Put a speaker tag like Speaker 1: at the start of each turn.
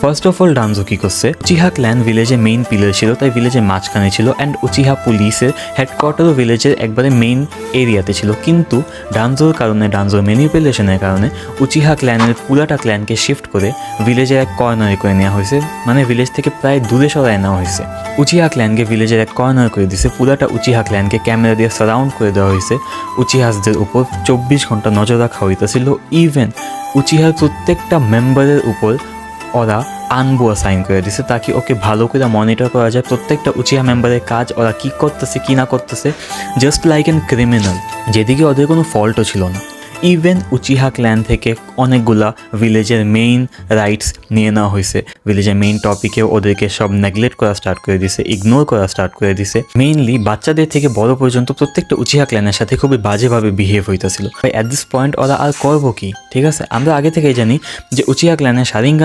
Speaker 1: First of all Danzo কি করছে, Uchiha clan ভিলেজে main pillar ছিল, তাই ভিলেজের মাঝখানে ছিল, অ্যান্ড উচিহা পুলিশের হেডকোয়ার্টারও ভিলেজের একবারে মেইন এরিয়াতে ছিল। কিন্তু ডানজোর কারণে, ডানজোর ম্যানিপুলেশনের কারণে উচিহা ক্ল্যানের পুরাটা ক্ল্যানকে শিফট করে ভিলেজের এক কর্নারে করে নেওয়া হয়েছে, মানে ভিলেজ থেকে প্রায় দূরে সরায় নেওয়া হয়েছে। উচিহা ক্ল্যানকে ভিলেজের এক কর্নার করে দিয়েছে, পুরাটা উচিহা ক্ল্যানকে ক্যামেরা দিয়ে সারাউন্ড করে দেওয়া হয়েছে। উচিহাসদের উপর 24 ঘন্টা নজর রাখা হইতেছিল। ইভেন উচিহার প্রত্যেকটা মেম্বারের উপর ওরা আনবুয়া সাইন করে দিছে, তাকে ওকে ভালো করে মনিটর করা যায় প্রত্যেকটা উচিহা মেম্বারের কাজ, ওরা কী করতেছে কী না করতেছে, জাস্ট লাইক অ্যান ক্রিমিনাল, যেদিকে ওদের কোনো ফল্টও ছিল না। ইভেন উচিহা ক্ল্যান থেকে অনেকগুলা ভিলেজের মেইন রাইটস নিয়ে নেওয়া হয়েছে, ভিলেজের মেইন টপিকে ওদেরকে সব নেগলেক্ট করা স্টার্ট করে দিছে, ইগনোর করা স্টার্ট করে দিছে। মেইনলি বাচ্চাদের থেকে বড় পর্যন্ত প্রত্যেকটা উচিহা ক্ল্যানের সাথে খুবই বাজেভাবে বিহেভ হইতেছিল। অ্যাট দিস পয়েন্ট ওরা আর করবো কি? ঠিক আছে, আমরা আগে থেকেই জানি যে উচিহা ক্ল্যানের শারিঙ্গান